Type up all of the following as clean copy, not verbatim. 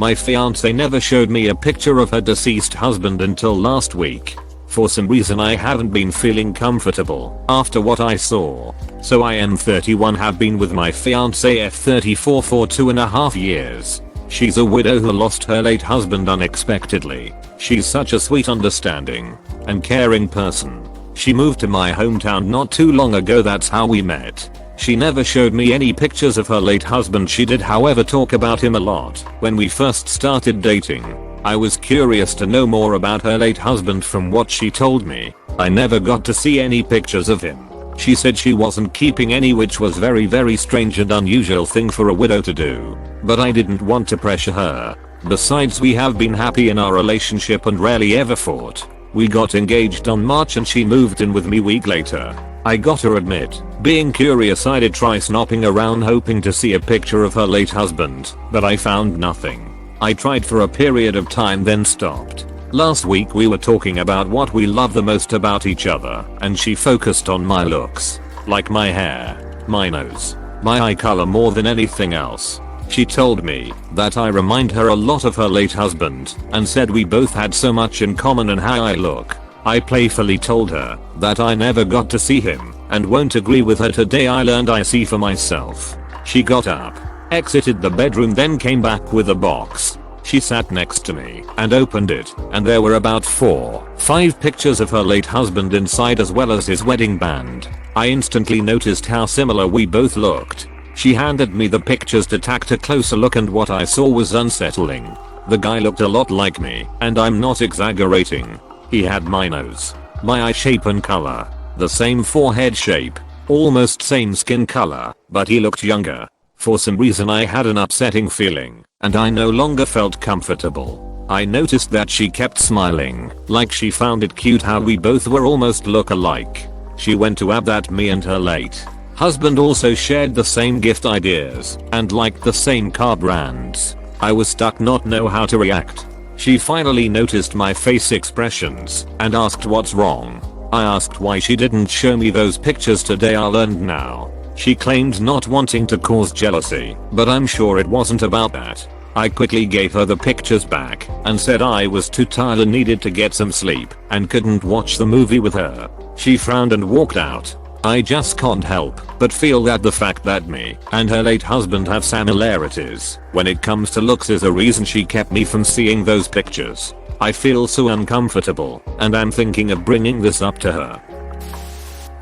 My fiance never showed me a picture of her deceased husband until last week. For some reason I haven't been feeling comfortable after what I saw. So I am 31, have been with my fiance F34 for 2.5 years. She's a widow who lost her late husband unexpectedly. She's such a sweet, understanding, and caring person. She moved to my hometown not too long ago, that's how we met. She never showed me any pictures of her late husband. She did however talk about him a lot when we first started dating. I was curious to know more about her late husband. From what she told me, I never got to see any pictures of him. She said she wasn't keeping any, which was very strange and unusual thing for a widow to do. But I didn't want to pressure her. Besides, we have been happy in our relationship and rarely ever fought. We got engaged on March and she moved in with me a week later. I gotta admit, being curious, I did try snooping around hoping to see a picture of her late husband, but I found nothing. I tried for a period of time then stopped. Last week we were talking about what we love the most about each other, and she focused on my looks. Like my hair, my nose, my eye color more than anything else. She told me that I remind her a lot of her late husband and said we both had so much in common in how I look. I playfully told her that I never got to see him and won't agree with her. Today I learned I see for myself. She got up, exited the bedroom, then came back with a box. She sat next to me and opened it, and there were about 4-5 pictures of her late husband inside, as well as his wedding band. I instantly noticed how similar we both looked. She handed me the pictures to take a closer look, and what I saw was unsettling. The guy looked a lot like me, and I'm not exaggerating. He had my nose, my eye shape and color, the same forehead shape, almost same skin color, but he looked younger. For some reason I had an upsetting feeling, and I no longer felt comfortable. I noticed that she kept smiling, like she found it cute how we both were almost look alike. She went to add that me and her late husband also shared the same gift ideas and liked the same car brands. I was stuck, not know how to react. She finally noticed my face expressions and asked what's wrong. I asked why she didn't show me those pictures today. I learned now. She claimed not wanting to cause jealousy, but I'm sure it wasn't about that. I quickly gave her the pictures back and said I was too tired and needed to get some sleep and couldn't watch the movie with her. She frowned and walked out. I just can't help but feel that the fact that me and her late husband have similarities when it comes to looks is a reason she kept me from seeing those pictures. I feel so uncomfortable, and I'm thinking of bringing this up to her.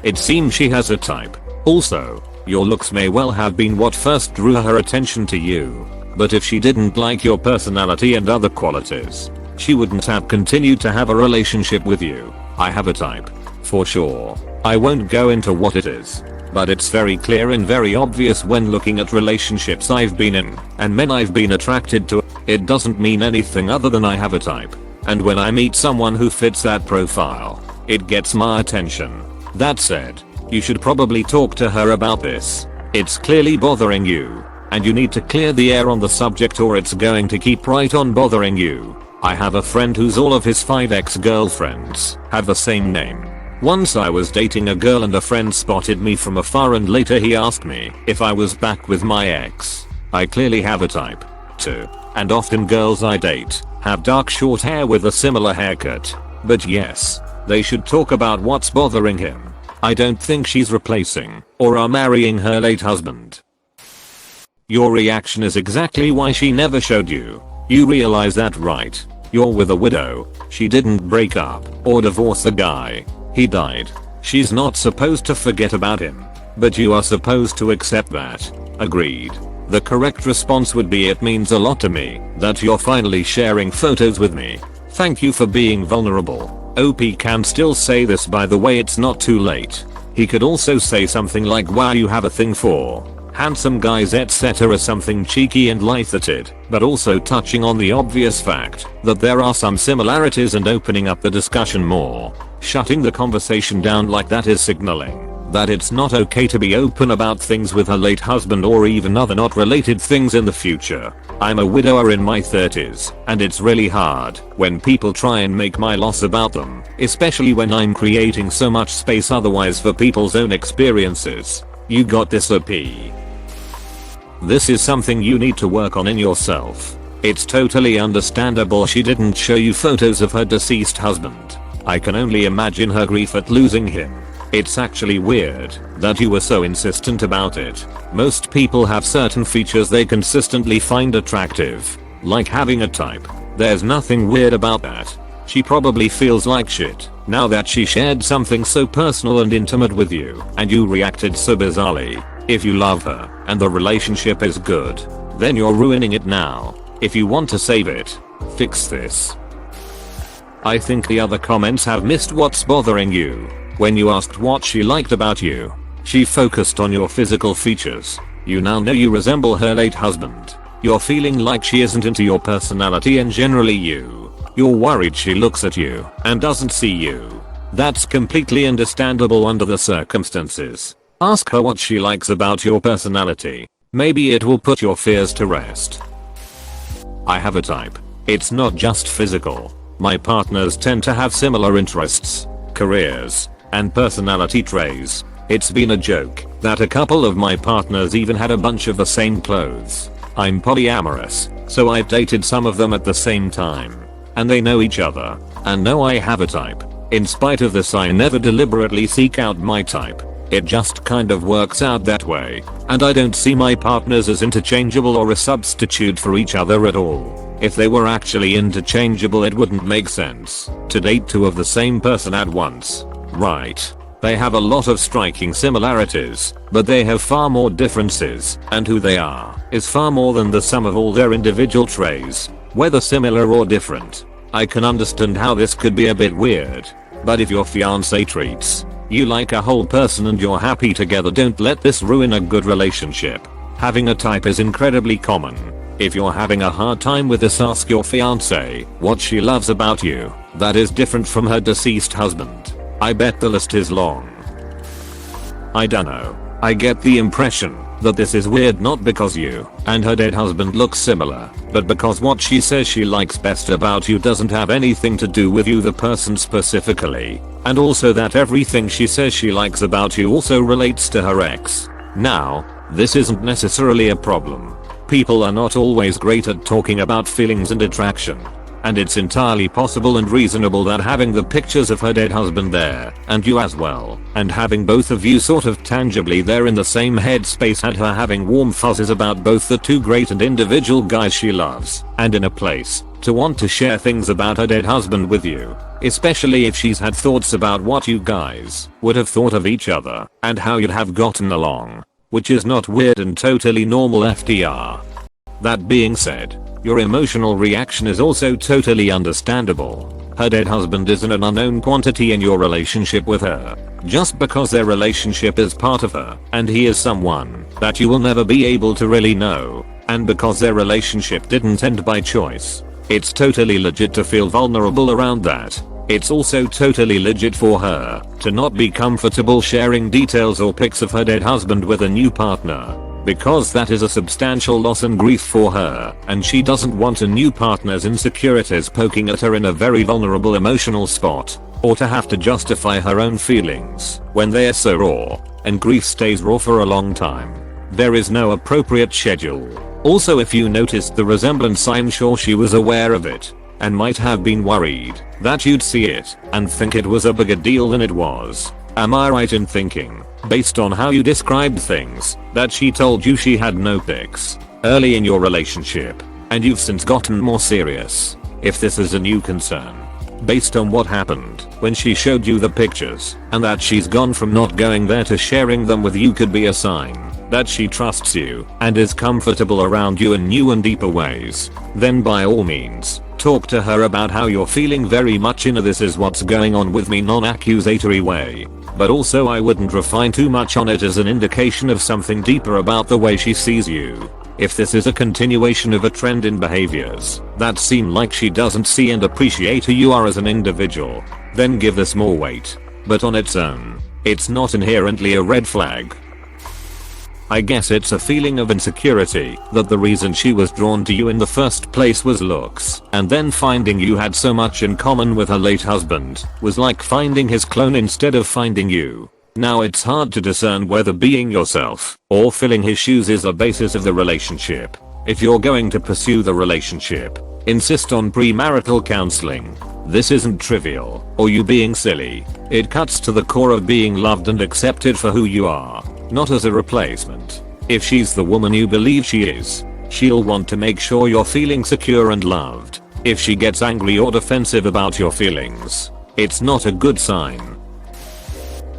It seems she has a type. Also, your looks may well have been what first drew her attention to you. But if she didn't like your personality and other qualities, she wouldn't have continued to have a relationship with you. I have a type. For sure. I won't go into what it is, but it's very clear and very obvious when looking at relationships I've been in and men I've been attracted to. It doesn't mean anything other than I have a type. And when I meet someone who fits that profile, it gets my attention. That said, you should probably talk to her about this. It's clearly bothering you, and you need to clear the air on the subject or it's going to keep right on bothering you. I have a friend whose all of his 5 ex-girlfriends have the same name. Once I was dating a girl and a friend spotted me from afar, and later he asked me if I was back with my ex. I clearly have a type, too, and often girls I date have dark short hair with a similar haircut. But yes, they should talk about what's bothering him. I don't think she's replacing or are marrying her late husband. Your reaction is exactly why she never showed you. You realize that, right? You're with a widow. She didn't break up or divorce the guy. He died. She's not supposed to forget about him, but you are supposed to accept that. Agreed. The correct response would be, it means a lot to me that you're finally sharing photos with me. Thank you for being vulnerable. OP can still say this, by the way, it's not too late. He could also say something like, wow, you have a thing for handsome guys, etc., something cheeky and light-hearted, but also touching on the obvious fact that there are some similarities and opening up the discussion more. Shutting the conversation down like that is signaling that it's not okay to be open about things with her late husband or even other not related things in the future. I'm a widower in my 30s, and it's really hard when people try and make my loss about them, especially when I'm creating so much space otherwise for people's own experiences. You got this, OP. This is something you need to work on in yourself. It's totally understandable she didn't show you photos of her deceased husband. I can only imagine her grief at losing him. It's actually weird that you were so insistent about it. Most people have certain features they consistently find attractive, like having a type. There's nothing weird about that. She probably feels like shit now that she shared something so personal and intimate with you and you reacted so bizarrely. If you love her and the relationship is good, then you're ruining it now. If you want to save it, fix this. I think the other comments have missed what's bothering you. When you asked what she liked about you, she focused on your physical features. You now know you resemble her late husband. You're feeling like she isn't into your personality and generally you. You're worried she looks at you and doesn't see you. That's completely understandable under the circumstances. Ask her what she likes about your personality. Maybe it will put your fears to rest. I have a type. It's not just physical. My partners tend to have similar interests, careers, and personality traits. It's been a joke that a couple of my partners even had a bunch of the same clothes. I'm polyamorous, so I've dated some of them at the same time. And they know each other, and know I have a type. In spite of this, I never deliberately seek out my type. It just kind of works out that way, and I don't see my partners as interchangeable or a substitute for each other at all. If they were actually interchangeable, it wouldn't make sense to date two of the same person at once. Right. They have a lot of striking similarities, but they have far more differences, and who they are is far more than the sum of all their individual traits, whether similar or different. I can understand how this could be a bit weird, but if your fiance treats you like a whole person and you're happy together, don't let this ruin a good relationship. Having a type is incredibly common. If you're having a hard time with this, ask your fiance what she loves about you that is different from her deceased husband. I bet the list is long. I dunno. I get the impression that this is weird not because you and her dead husband look similar, but because what she says she likes best about you doesn't have anything to do with you the person specifically, and also that everything she says she likes about you also relates to her ex. Now, this isn't necessarily a problem. People are not always great at talking about feelings and attraction. And it's entirely possible and reasonable that having the pictures of her dead husband there, and you as well, and having both of you sort of tangibly there in the same headspace had her having warm fuzzies about both the two great and individual guys she loves, and in a place to want to share things about her dead husband with you, especially if she's had thoughts about what you guys would have thought of each other, and how you'd have gotten along, which is not weird and totally normal FDR. That being said, your emotional reaction is also totally understandable. Her dead husband isn't an unknown quantity in your relationship with her. Just because their relationship is part of her, and he is someone that you will never be able to really know, and because their relationship didn't end by choice, it's totally legit to feel vulnerable around that. It's also totally legit for her to not be comfortable sharing details or pics of her dead husband with a new partner, because that is a substantial loss and grief for her, and she doesn't want a new partner's insecurities poking at her in a very vulnerable emotional spot, or to have to justify her own feelings when they are so raw, and grief stays raw for a long time. There is no appropriate schedule. Also, if you noticed the resemblance, I'm sure she was aware of it, and might have been worried that you'd see it and think it was a bigger deal than it was. Am I right in thinking, based on how you described things, that she told you she had no pics early in your relationship, and you've since gotten more serious? If this is a new concern, based on what happened when she showed you the pictures, and that she's gone from not going there to sharing them with you, could be a sign that she trusts you and is comfortable around you in new and deeper ways, then by all means, talk to her about how you're feeling very much in a "this is what's going on with me" non-accusatory way. But also, I wouldn't refine too much on it as an indication of something deeper about the way she sees you. If this is a continuation of a trend in behaviors that seem like she doesn't see and appreciate who you are as an individual, then give this more weight. But on its own, it's not inherently a red flag. I guess it's a feeling of insecurity that the reason she was drawn to you in the first place was looks, and then finding you had so much in common with her late husband was like finding his clone instead of finding you. Now it's hard to discern whether being yourself or filling his shoes is the basis of the relationship. If you're going to pursue the relationship, insist on premarital counseling. This isn't trivial, or you being silly. It cuts to the core of being loved and accepted for who you are, not as a replacement. If she's the woman you believe she is, she'll want to make sure you're feeling secure and loved. If she gets angry or defensive about your feelings, it's not a good sign.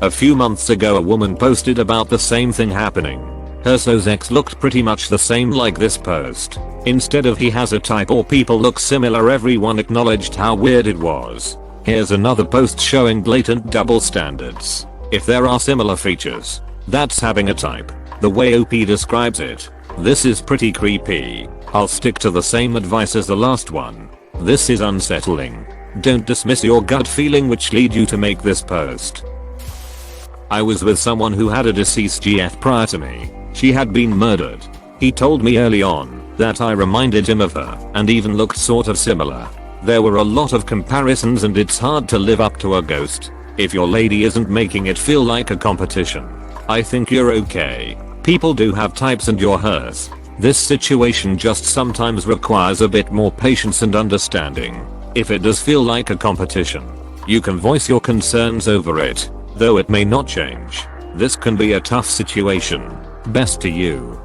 A few months ago a woman posted about the same thing happening. Her so's ex looked pretty much the same like this post. Instead of he has a type or people look similar, everyone acknowledged how weird it was. Here's another post showing blatant double standards. If there are similar features, that's having a type. The way OP describes it, this is pretty creepy. I'll stick to the same advice as the last one. This is unsettling. Don't dismiss your gut feeling which lead you to make this post. I was with someone who had a deceased GF prior to me. She had been murdered. He told me early on that I reminded him of her and even looked sort of similar. There were a lot of comparisons and it's hard to live up to a ghost if your lady isn't making it feel like a competition. I think you're okay. People do have types and you're hers. This situation just sometimes requires a bit more patience and understanding. If it does feel like a competition, you can voice your concerns over it, though it may not change. This can be a tough situation. Best to you.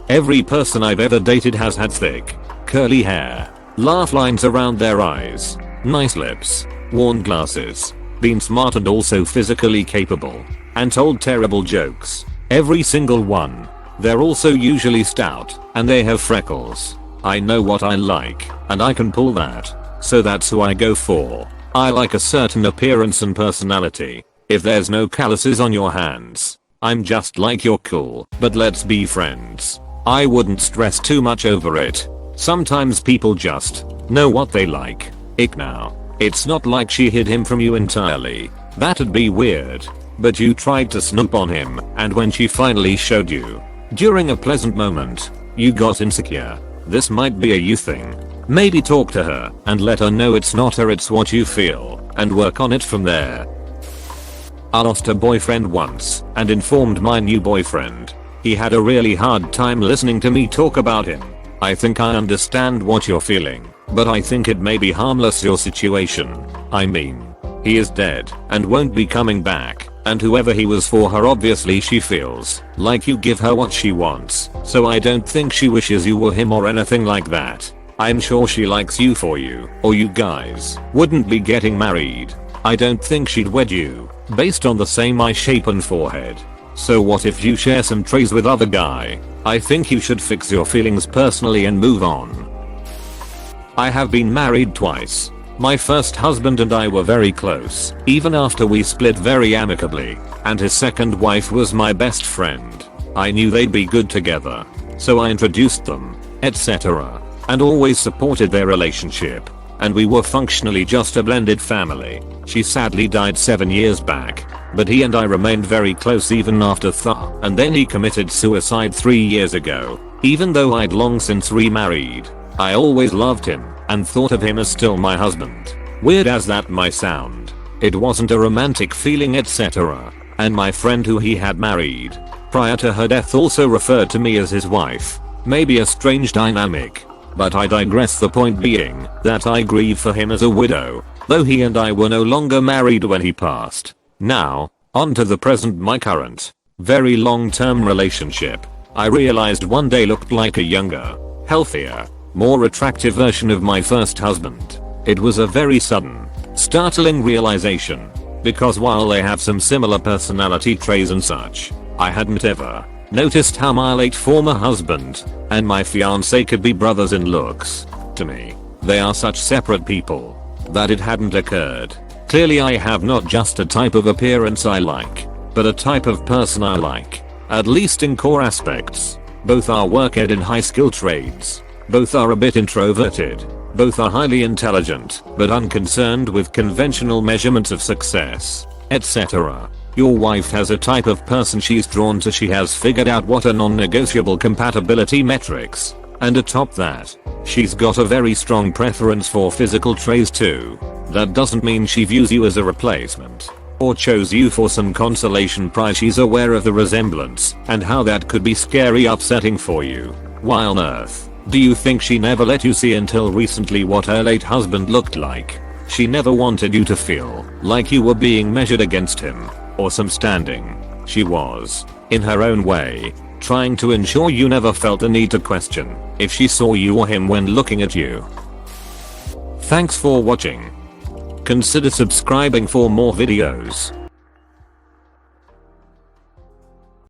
Every person I've ever dated has had thick, curly hair, laugh lines around their eyes, nice lips, worn glasses, been smart and also physically capable, and told terrible jokes. Every single one. They're also usually stout, and they have freckles. I know what I like, and I can pull that. So that's who I go for. I like a certain appearance and personality. If there's no calluses on your hands, I'm just like you're cool, but let's be friends. I wouldn't stress too much over it. Sometimes people just know what they like. Ick now. It's not like she hid him from you entirely. That'd be weird. But you tried to snoop on him, and when she finally showed you, during a pleasant moment, you got insecure. This might be a you thing. Maybe talk to her and let her know it's not her, it's what you feel, and work on it from there. I lost a boyfriend once and informed my new boyfriend. He had a really hard time listening to me talk about him. I think I understand what you're feeling, but I think it may be harmless your situation. I mean, he is dead and won't be coming back, and whoever he was for her, obviously she feels like you give her what she wants, so I don't think she wishes you were him or anything like that. I'm sure she likes you for you, or you guys wouldn't be getting married. I don't think she'd wed you based on the same eye shape and forehead. So what if you share some traits with other guy? I think you should fix your feelings personally and move on. I have been married twice. My first husband and I were very close, even after we split very amicably, and his second wife was my best friend. I knew they'd be good together, so I introduced them, etc., and always supported their relationship. And we were functionally just a blended family. She sadly died 7 years back, but he and I remained very close even after and then he committed suicide 3 years ago. Even though I'd long since remarried, I always loved him and thought of him as still my husband. Weird as that might sound, it wasn't a romantic feeling, etc. And my friend who he had married prior to her death also referred to me as his wife. Maybe a strange dynamic. But I digress, the point being that I grieve for him as a widow, though he and I were no longer married when he passed. Now, on to the present, my current, very long-term relationship. I realized one day looked like a younger, healthier, more attractive version of my first husband. It was a very sudden, startling realization, because while they have some similar personality traits and such, I hadn't ever noticed how my late former husband and my fiance could be brothers in looks. To me, they are such separate people that it hadn't occurred. Clearly I have not just a type of appearance I like, but a type of person I like, at least in core aspects. Both are work-ed in high skill trades. Both are a bit introverted. Both are highly intelligent, but unconcerned with conventional measurements of success, etc. Your wife has a type of person she's drawn to. She has figured out what are non-negotiable compatibility metrics. And atop that, she's got a very strong preference for physical traits too. That doesn't mean she views you as a replacement, or chose you for some consolation prize. She's aware of the resemblance and how that could be scary upsetting for you. Why on earth do you think she never let you see until recently what her late husband looked like? She never wanted you to feel like you were being measured against him or some standing. She was, in her own way, trying to ensure you never felt the need to question if she saw you or him when looking at you. Thanks for watching. Consider subscribing for more videos.